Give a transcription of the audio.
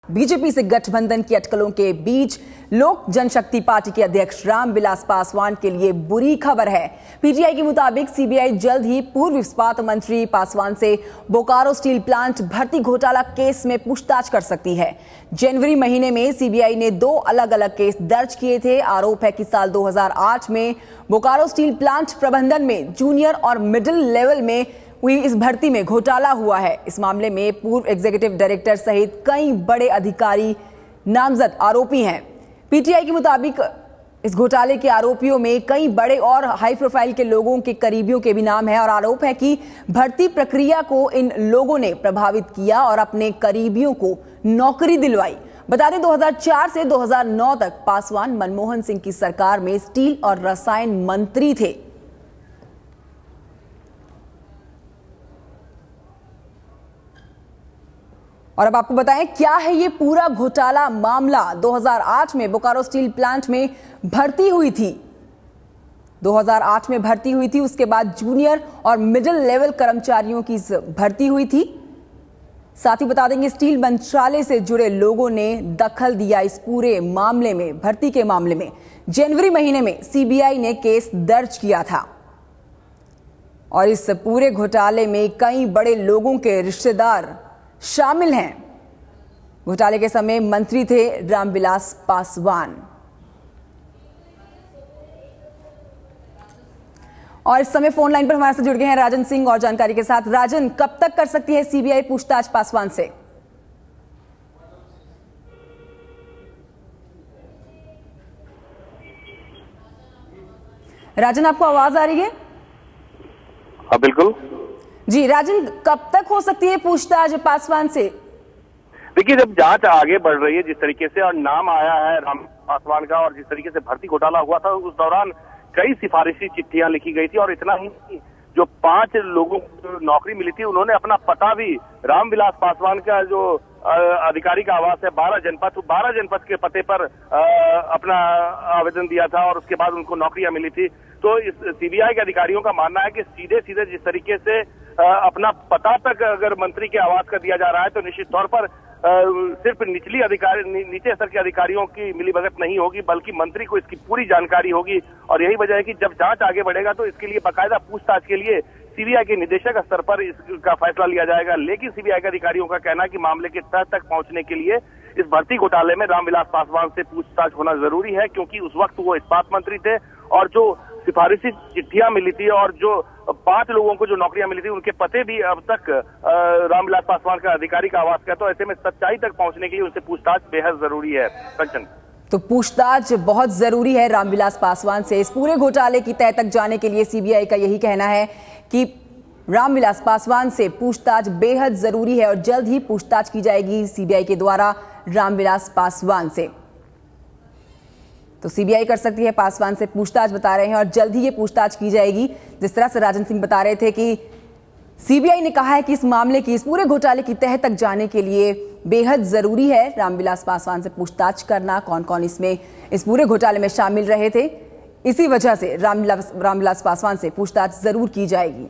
BJP से गठबंधन की अटकलों के बीच लोक जनशक्ति पार्टी के अध्यक्ष रामविलास पासवान के लिए बुरी खबर है। पीटीआई के मुताबिक सीबीआई जल्द ही पूर्व इस्पात मंत्री पासवान से बोकारो स्टील प्लांट भर्ती घोटाला केस में पूछताछ कर सकती है। जनवरी महीने में सीबीआई ने 2 अलग अलग केस दर्ज किए थे। आरोप है कि साल 2008 में बोकारो स्टील प्लांट प्रबंधन में जूनियर और मिडिल लेवल में हुई इस भर्ती में घोटाला हुआ है। इस मामले में पूर्व एग्जीक्यूटिव डायरेक्टर सहित कई बड़े अधिकारी नामजद आरोपी हैं। पीटीआई के मुताबिक इस घोटाले के आरोपियों में कई बड़े और हाई प्रोफाइल के लोगों के करीबियों के भी नाम है और आरोप है कि भर्ती प्रक्रिया को इन लोगों ने प्रभावित किया और अपने करीबियों को नौकरी दिलवाई। बता दें 2004 से 2009 तक पासवान मनमोहन सिंह की सरकार में स्टील और रसायन मंत्री थे। और अब आपको बताएं क्या है ये पूरा घोटाला मामला। 2008 में बोकारो स्टील प्लांट में भर्ती हुई थी। 2008 में भर्ती हुई थी। उसके बाद जूनियर और मिडिल लेवल कर्मचारियों की भर्ती हुई थी। साथ ही बता देंगे स्टील मंत्रालय से जुड़े लोगों ने दखल दिया इस पूरे मामले में। भर्ती के मामले में जनवरी महीने में सीबीआई ने केस दर्ज किया था और इस पूरे घोटाले में कई बड़े लोगों के रिश्तेदार शामिल हैं। घोटाले के समय मंत्री थे रामविलास पासवान। और इस समय फोन लाइन पर हमारे साथ जुड़ गए हैं राजन सिंह और जानकारी के साथ। राजन, कब तक कर सकती है सीबीआई पूछताछ पासवान से? राजन, आपको आवाज आ रही है? हाँ बिल्कुल जी राजन, कब तक हो सकती है पूछताछ पासवान से? देखिए, जब जांच आगे बढ़ रही है जिस तरीके से और नाम आया है राम पासवान का और जिस तरीके से भर्ती घोटाला हुआ था, उस दौरान कई सिफारिशी चिट्ठियां लिखी गई थी और इतना ही जो 5 लोगों को नौकरी मिली थी उन्होंने अपना पता भी रामविलास पासवान का जो अधिकारी का आवास है 12 जनपद के पते पर अपना आवेदन दिया था और उसके बाद उनको नौकरियां मिली थी। तो इस सीबीआई के अधिकारियों का मानना है कि सीधे सीधे जिस तरीके से अपना पता तक अगर मंत्री के आवास का दिया जा रहा है तो निश्चित तौर पर सिर्फ नीचे स्तर के अधिकारियों की मिलीभगत नहीं होगी, बल्कि मंत्री को इसकी पूरी जानकारी होगी। और यही वजह है कि जब जांच आगे बढ़ेगा तो इसके लिए बाकायदा पूछताछ के लिए सीबीआई के निदेशक स्तर पर इसका फैसला लिया जाएगा। लेकिन सीबीआई के अधिकारियों का कहना है कि मामले के तह तक पहुंचने के लिए इस भर्ती घोटाले में रामविलास पासवान से पूछताछ होना जरूरी है, क्योंकि उस वक्त वो इस्पात मंत्री थे और जो सिफारिशी चिट्ठियां मिली थी और जो 5 लोगों को जो नौकरियां मिली थी उनके पते भी अब तक रामविलास पासवान का अधिकारी का आवास का। तो ऐसे में सच्चाई तक पहुंचने के लिए उनसे पूछताछ बेहद जरूरी है। कंचन, तो पूछताछ बहुत जरूरी है रामविलास पासवान से। इस पूरे घोटाले की तह तक जाने के लिए सीबीआई का यही कहना है कि रामविलास पासवान से पूछताछ बेहद जरूरी है और जल्द ही पूछताछ की जाएगी सीबीआई के द्वारा रामविलास पासवान से। तो सीबीआई कर सकती है पासवान से पूछताछ, बता रहे हैं, और जल्द ही ये पूछताछ की जाएगी। जिस तरह से राजन सिंह बता रहे थे कि सीबीआई ने कहा है कि इस मामले की, इस पूरे घोटाले की तह तक जाने के लिए बेहद जरूरी है रामविलास पासवान से पूछताछ करना। कौन कौन इसमें इस पूरे घोटाले में शामिल रहे थे, इसी वजह से रामविलास पासवान से पूछताछ जरूर की जाएगी।